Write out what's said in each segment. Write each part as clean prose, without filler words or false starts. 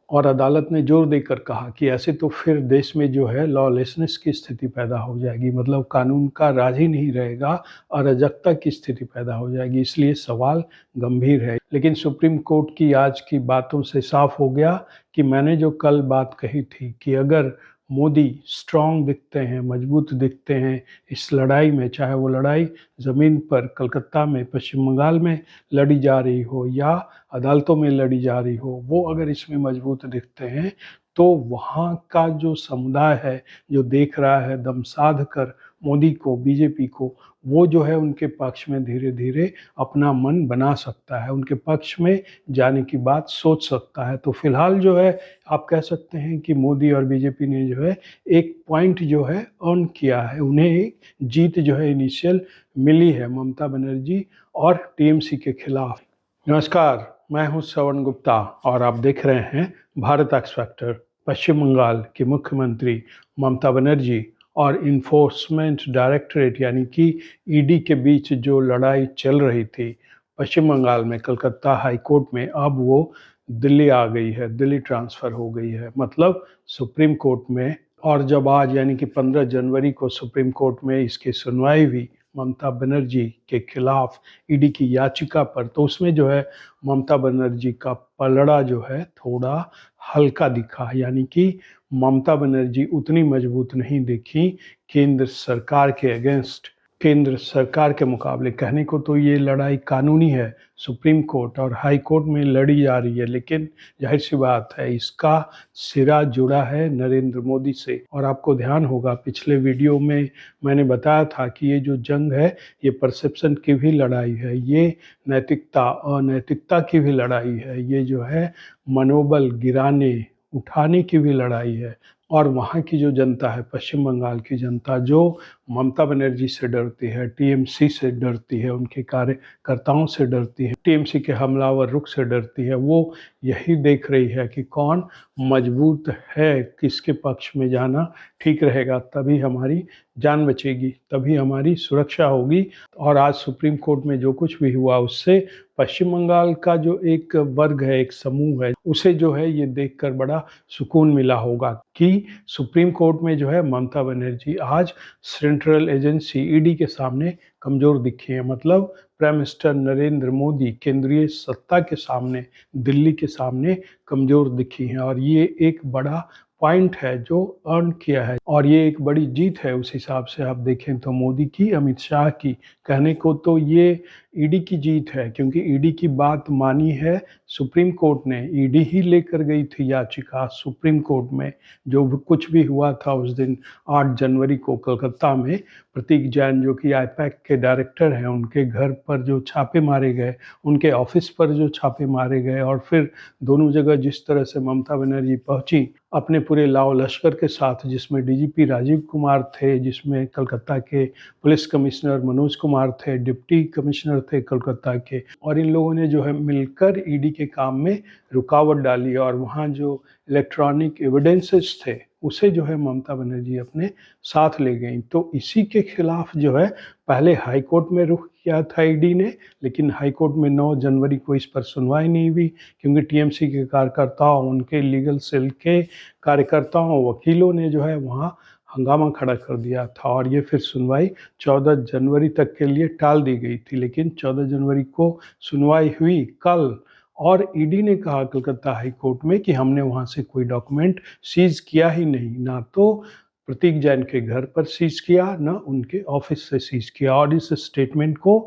और अदालत ने जोर देकर कहा कि ऐसे तो फिर देश में जो है लॉलेसनेस की स्थिति पैदा हो जाएगी, मतलब कानून का राज ही नहीं रहेगा, अराजकता की स्थिति पैदा हो जाएगी। इसलिए सवाल गंभीर है। लेकिन सुप्रीम कोर्ट की आज की बातों से साफ हो गया कि मैंने जो कल बात कही थी कि अगर मोदी स्ट्रांग दिखते हैं, मजबूत दिखते हैं इस लड़ाई में, चाहे वो लड़ाई ज़मीन पर कलकत्ता में, पश्चिम बंगाल में लड़ी जा रही हो या अदालतों में लड़ी जा रही हो, वो अगर इसमें मजबूत दिखते हैं तो वहाँ का जो समुदाय है, जो देख रहा है दम साध कर मोदी को, बीजेपी को, वो जो है उनके पक्ष में धीरे धीरे अपना मन बना सकता है, उनके पक्ष में जाने की बात सोच सकता है। तो फिलहाल जो है आप कह सकते हैं कि मोदी और बीजेपी ने जो है एक पॉइंट जो है अर्न किया है, उन्हें एक जीत जो है इनिशियल मिली है ममता बनर्जी और टीएमसी के खिलाफ। नमस्कार, मैं हूं श्रवण गुप्ता और आप देख रहे हैं भारत एक्स फैक्टर। पश्चिम बंगाल की मुख्यमंत्री ममता बनर्जी और इन्फोर्समेंट डायरेक्टरेट यानी कि ईडी के बीच जो लड़ाई चल रही थी पश्चिम बंगाल में कलकत्ता हाई कोर्ट में, अब वो दिल्ली आ गई है, दिल्ली ट्रांसफ़र हो गई है, मतलब सुप्रीम कोर्ट में। और जब आज यानी कि 15 जनवरी को सुप्रीम कोर्ट में इसकी सुनवाई हुई ममता बनर्जी के खिलाफ ईडी की याचिका पर, तो उसमें जो है ममता बनर्जी का पलड़ा जो है थोड़ा हल्का दिखा, यानी कि ममता बनर्जी उतनी मजबूत नहीं दिखी केंद्र सरकार के अगेंस्ट। केंद्र सरकार के मुकाबले कहने को तो ये लड़ाई कानूनी है, सुप्रीम कोर्ट और हाई कोर्ट में लड़ी जा रही है, लेकिन जाहिर सी बात है इसका सिरा जुड़ा है नरेंद्र मोदी से। और आपको ध्यान होगा पिछले वीडियो में मैंने बताया था कि ये जो जंग है ये परसेप्शन की भी लड़ाई है, ये नैतिकता अनैतिकता की भी लड़ाई है, ये जो है मनोबल गिराने उठाने की भी लड़ाई है। और वहाँ की जो जनता है, पश्चिम बंगाल की जनता, जो ममता बनर्जी से डरती है, टीएमसी से डरती है, उनके कार्यकर्ताओं से डरती है, टीएमसी के हमलावर रुख से डरती है, वो यही देख रही है कि कौन मजबूत है, किसके पक्ष में जाना ठीक रहेगा, तभी हमारी जान बचेगी, तभी हमारी सुरक्षा होगी। और आज सुप्रीम कोर्ट में जो कुछ भी हुआ उससे पश्चिम बंगाल का जो एक वर्ग है, एक समूह है, उसे जो है ये देखकर बड़ा सुकून मिला होगा कि सुप्रीम कोर्ट में जो है ममता बनर्जी आज सेंट्रल एजेंसी ईडी के सामने कमज़ोर दिखी है, मतलब प्राइम मिनिस्टर नरेंद्र मोदी केंद्रीय सत्ता के सामने, दिल्ली के सामने कमज़ोर दिखी हैं। और ये एक बड़ा पॉइंट है जो अर्न किया है और ये एक बड़ी जीत है उस हिसाब से आप देखें तो मोदी की, अमित शाह की। कहने को तो ये ईडी की जीत है, क्योंकि ईडी की बात मानी है सुप्रीम कोर्ट ने। ईडी ही लेकर गई थी याचिका सुप्रीम कोर्ट में। जो कुछ भी हुआ था उस दिन 8 जनवरी को कलकत्ता में, प्रतीक जैन जो कि आईपैक के डायरेक्टर हैं, उनके घर पर जो छापे मारे गए, उनके ऑफिस पर जो छापे मारे गए, और फिर दोनों जगह जिस तरह से ममता बनर्जी पहुंची अपने पूरे लाव लश्कर के साथ, जिसमें डीजीपी राजीव कुमार थे, जिसमें कलकत्ता के पुलिस कमिश्नर मनोज कुमार थे, डिप्टी कमिश्नर थे कलकत्ता के, और इन लोगों ने जो है मिलकर ईडी के काम में रुकावट डाली और वहाँ जो इलेक्ट्रॉनिक एविडेंसेस थे उसे जो है ममता बनर्जी अपने साथ ले गई। तो इसी के खिलाफ जो है पहले हाई कोर्ट में रुख किया था ईडी ने, लेकिन हाई कोर्ट में 9 जनवरी को इस पर सुनवाई नहीं हुई, क्योंकि टीएमसी के कार्यकर्ताओं, उनके लीगल सेल के कार्यकर्ताओं, वकीलों ने जो है वहाँ हंगामा खड़ा कर दिया था और ये फिर सुनवाई 14 जनवरी तक के लिए टाल दी गई थी। लेकिन 14 जनवरी को सुनवाई हुई कल, और ईडी ने कहा कलकत्ता हाई कोर्ट में कि हमने वहाँ से कोई डॉक्यूमेंट सीज किया ही नहीं, ना तो प्रतीक जैन के घर पर सीज किया, ना उनके ऑफिस से सीज किया। और इस स्टेटमेंट को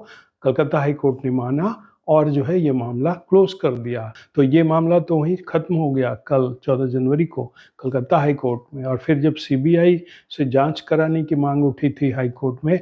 कलकत्ता हाई कोर्ट ने माना और जो है ये मामला क्लोज कर दिया। तो ये मामला तो वहीं ख़त्म हो गया कल 14 जनवरी को कलकत्ता हाई कोर्ट में। और फिर जब सीबीआई से जांच कराने की मांग उठी थी हाई कोर्ट में,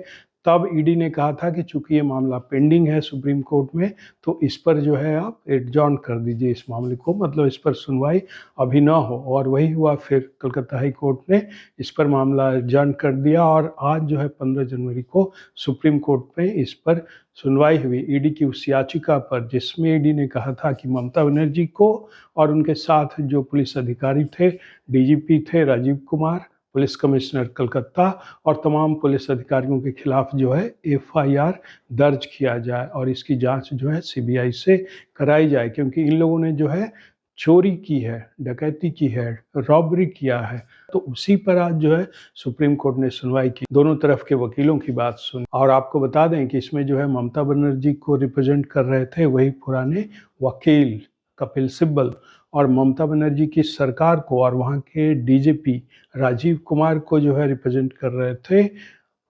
तब ईडी ने कहा था कि चूंकि ये मामला पेंडिंग है सुप्रीम कोर्ट में, तो इस पर जो है आप एडजॉर्न कर दीजिए इस मामले को, मतलब इस पर सुनवाई अभी ना हो। और वही हुआ, फिर कलकत्ता हाई कोर्ट ने इस पर मामला एडजॉर्न कर दिया और आज जो है 15 जनवरी को सुप्रीम कोर्ट में इस पर सुनवाई हुई ईडी की उस याचिका पर, जिसमें ईडी ने कहा था कि ममता बनर्जी को और उनके साथ जो पुलिस अधिकारी थे, डीजीपी थे राजीव कुमार, पुलिस कमिश्नर कलकत्ता, और तमाम पुलिस अधिकारियों के खिलाफ जो है एफआईआर दर्ज किया जाए और इसकी जांच जो है सीबीआई से कराई जाए, क्योंकि इन लोगों ने जो है चोरी की है, डकैती की है, रॉबरी किया है, तो उसी पर आज जो है सुप्रीम कोर्ट ने सुनवाई की। दोनों तरफ के वकीलों की बात सुनी और आपको बता दें कि इसमें जो है ममता बनर्जी को रिप्रेजेंट कर रहे थे वही पुराने वकील कपिल सिब्बल, और ममता बनर्जी की सरकार को और वहाँ के डीजीपी राजीव कुमार को जो है रिप्रेजेंट कर रहे थे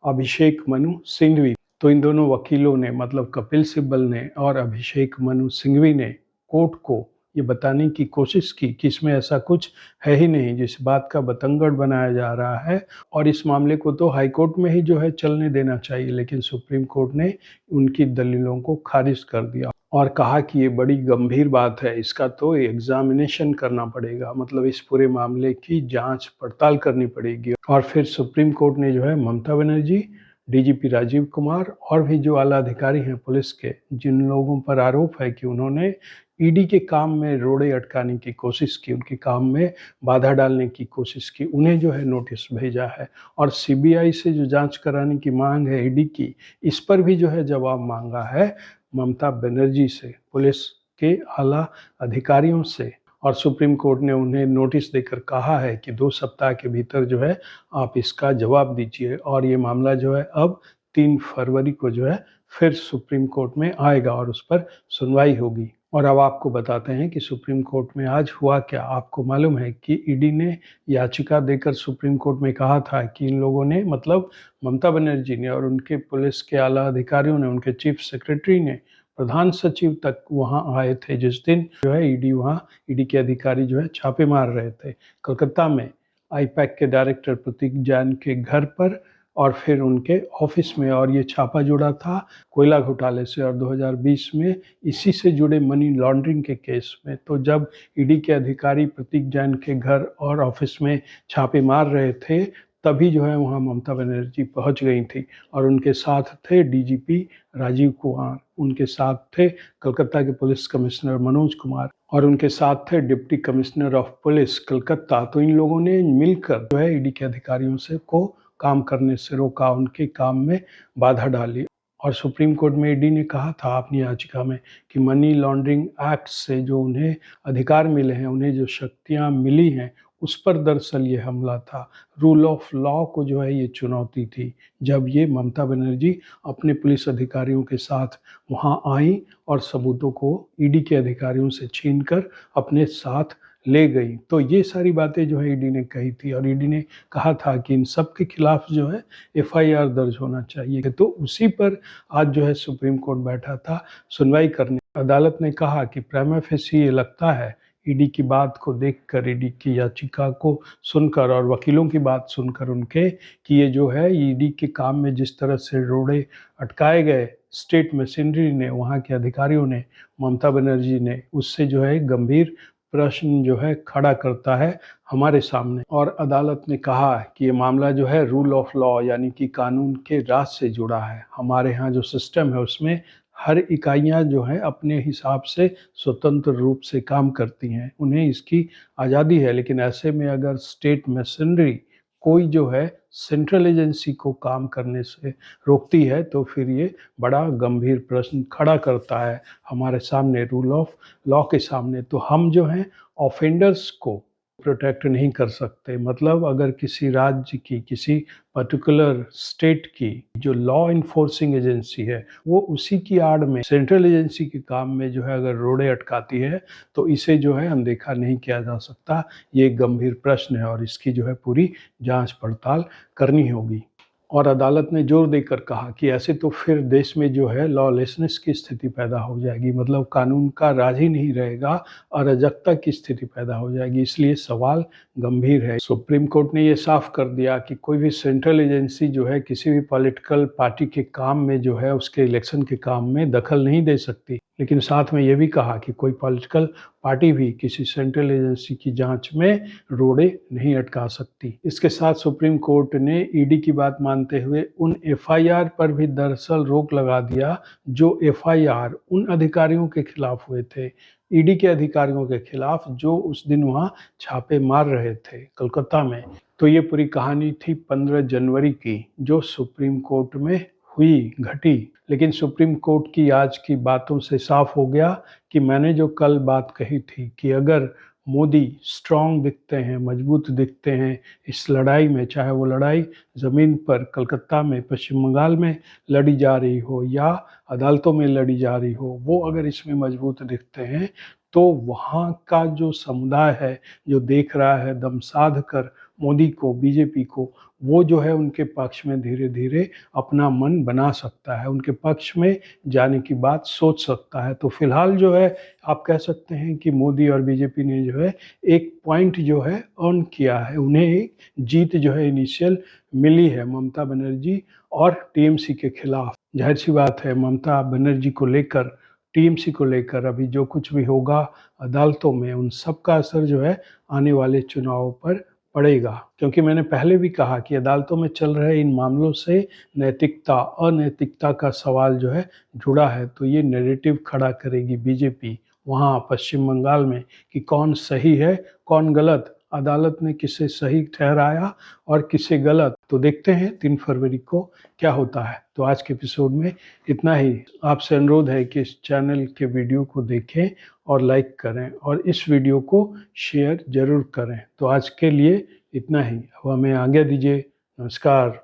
अभिषेक मनु सिंघवी। तो इन दोनों वकीलों ने, मतलब कपिल सिब्बल ने और अभिषेक मनु सिंघवी ने, कोर्ट को ये बताने की कोशिश की कि इसमें ऐसा कुछ है ही नहीं जिस बात का बतंगड़ बनाया जा रहा है, और इस मामले को तो हाई कोर्ट में ही जो है चलने देना चाहिए। लेकिन सुप्रीम कोर्ट ने उनकी दलीलों को खारिज कर दिया और कहा कि ये बड़ी गंभीर बात है, इसका तो एग्जामिनेशन करना पड़ेगा, मतलब इस पूरे मामले की जांच पड़ताल करनी पड़ेगी। और फिर सुप्रीम कोर्ट ने जो है ममता बनर्जी, डीजीपी राजीव कुमार और भी जो आला अधिकारी हैं पुलिस के, जिन लोगों पर आरोप है कि उन्होंने ईडी के काम में रोड़े अटकाने की कोशिश की, उनके काम में बाधा डालने की कोशिश की, उन्हें जो है नोटिस भेजा है। और सीबीआई से जो जांच कराने की मांग है ईडी की, इस पर भी जो है जवाब मांगा है ममता बनर्जी से, पुलिस के आला अधिकारियों से। और सुप्रीम कोर्ट ने उन्हें नोटिस देकर कहा है कि 2 सप्ताह के भीतर जो है आप इसका जवाब दीजिए। और ये मामला जो है अब 3 फरवरी को जो है फिर सुप्रीम कोर्ट में आएगा और उस पर सुनवाई होगी। और अब आपको बताते हैं कि सुप्रीम कोर्ट में आज हुआ क्या। आपको मालूम है कि ईडी ने याचिका देकर सुप्रीम कोर्ट में कहा था कि इन लोगों ने, मतलब ममता बनर्जी ने और उनके पुलिस के आला अधिकारियों ने, उनके चीफ सेक्रेटरी ने, प्रधान सचिव तक वहां आए थे जिस दिन जो है ईडी के अधिकारी जो है छापे मार रहे थे कलकत्ता में आईपैक के डायरेक्टर प्रतीक जैन के घर पर और फिर उनके ऑफिस में। और ये छापा जुड़ा था कोयला घोटाले से और 2020 में इसी से जुड़े मनी लॉन्ड्रिंग के केस में। तो जब ईडी के अधिकारी प्रतीक जैन के घर और ऑफिस में छापे मार रहे थे, तभी जो है वहाँ ममता बनर्जी पहुँच गई थी और उनके साथ थे डीजीपी राजीव कुमार, उनके साथ थे कलकत्ता के पुलिस कमिश्नर मनोज कुमार और उनके साथ थे deputy commissioner of police Calcutta. तो इन लोगों ने मिलकर जो है ईडी के अधिकारियों से को काम करने से रोका, उनके काम में बाधा डाली। और सुप्रीम कोर्ट में ईडी ने कहा था अपनी याचिका में कि मनी लॉन्ड्रिंग एक्ट से जो उन्हें अधिकार मिले हैं, उन्हें जो शक्तियां मिली हैं, उस पर दरअसल ये हमला था। रूल ऑफ लॉ को जो है ये चुनौती थी जब ये ममता बनर्जी अपने पुलिस अधिकारियों के साथ वहाँ आई और सबूतों को ईडी के अधिकारियों से छीनकर अपने साथ ले गई। तो ये सारी बातें जो है ईडी ने कही थी और ईडी ने कहा था कि इन सब के खिलाफ जो है एफआईआर दर्ज होना चाहिए। तो उसी पर आज जो है सुप्रीम कोर्ट बैठा था सुनवाई करने। अदालत ने कहा कि प्रिमा फेसी ये लगता है, ईडी की बात को देखकर, ईडी की याचिका को सुनकर और वकीलों की बात सुनकर उनके, कि ये जो है ईडी के काम में जिस तरह से रोड़े अटकाए गए स्टेट मशीनरी ने, वहाँ के अधिकारियों ने, ममता बनर्जी ने, उससे जो है गंभीर प्रश्न जो है खड़ा करता है हमारे सामने। और अदालत ने कहा कि ये मामला जो है रूल ऑफ लॉ यानी कि कानून के राज से जुड़ा है। हमारे यहाँ जो सिस्टम है उसमें हर इकाइयाँ जो हैं अपने हिसाब से स्वतंत्र रूप से काम करती हैं, उन्हें इसकी आज़ादी है। लेकिन ऐसे में अगर स्टेट मशीनरी कोई जो है सेंट्रल एजेंसी को काम करने से रोकती है तो फिर ये बड़ा गंभीर प्रश्न खड़ा करता है हमारे सामने, रूल ऑफ लॉ के सामने। तो हम जो हैं ऑफेंडर्स को प्रोटेक्ट नहीं कर सकते। मतलब अगर किसी राज्य की, किसी पर्टिकुलर स्टेट की जो लॉ इन्फोर्सिंग एजेंसी है, वो उसी की आड़ में सेंट्रल एजेंसी के काम में जो है अगर रोड़े अटकाती है तो इसे जो है अनदेखा नहीं किया जा सकता। ये एक गंभीर प्रश्न है और इसकी जो है पूरी जांच पड़ताल करनी होगी। और अदालत ने जोर देकर कहा कि ऐसे तो फिर देश में जो है लॉलेसनेस की स्थिति पैदा हो जाएगी, मतलब कानून का राज ही नहीं रहेगा, अराजकता की स्थिति पैदा हो जाएगी। इसलिए सवाल गंभीर है। सुप्रीम कोर्ट ने ये साफ कर दिया कि कोई भी सेंट्रल एजेंसी जो है किसी भी पॉलिटिकल पार्टी के काम में जो है, उसके इलेक्शन के काम में दखल नहीं दे सकती। लेकिन साथ में ये भी कहा कि कोई पॉलिटिकल पार्टी भी किसी सेंट्रल एजेंसी की जांच में रोड़े नहीं अटका सकती। इसके साथ सुप्रीम कोर्ट ने ईडी की बात मानते हुए उन एफआईआर पर भी दरअसल रोक लगा दिया जो एफआईआर उन अधिकारियों के खिलाफ हुए थे, ईडी के अधिकारियों के खिलाफ जो उस दिन वहाँ छापे मार रहे थे कलकत्ता में। तो ये पूरी कहानी थी 15 जनवरी की जो सुप्रीम कोर्ट में हुई घटी, लेकिन सुप्रीम कोर्ट की आज की बातों से साफ हो गया कि मैंने जो कल बात कही थी कि अगर मोदी स्ट्रांग दिखते हैं, मजबूत दिखते हैं इस लड़ाई में, चाहे वो लड़ाई ज़मीन पर कलकत्ता में, पश्चिम बंगाल में लड़ी जा रही हो या अदालतों में लड़ी जा रही हो, वो अगर इसमें मजबूत दिखते हैं तो वहाँ का जो समुदाय है, जो देख रहा है दम साध कर मोदी को, बीजेपी को, वो जो है उनके पक्ष में धीरे धीरे अपना मन बना सकता है, उनके पक्ष में जाने की बात सोच सकता है। तो फिलहाल जो है आप कह सकते हैं कि मोदी और बीजेपी ने जो है एक पॉइंट जो है अर्न किया है, उन्हें एक जीत जो है इनिशियल मिली है ममता बनर्जी और टीएमसी के खिलाफ। जाहिर सी बात है ममता बनर्जी को लेकर, टीएमसी को लेकर अभी जो कुछ भी होगा अदालतों में, उन सब का असर जो है आने वाले चुनावों पर पड़ेगा, क्योंकि मैंने पहले भी कहा कि अदालतों में चल रहे इन मामलों से नैतिकता अनैतिकता का सवाल जो है जुड़ा है। तो ये नैरेटिव खड़ा करेगी बीजेपी वहाँ पश्चिम बंगाल में कि कौन सही है कौन गलत, अदालत ने किसे सही ठहराया और किसे गलत। तो देखते हैं 3 फरवरी को क्या होता है। तो आज के एपिसोड में इतना ही। आपसे अनुरोध है कि इस चैनल के वीडियो को देखें और लाइक करें और इस वीडियो को शेयर ज़रूर करें। तो आज के लिए इतना ही। अब हमें आज्ञा दीजिए। नमस्कार।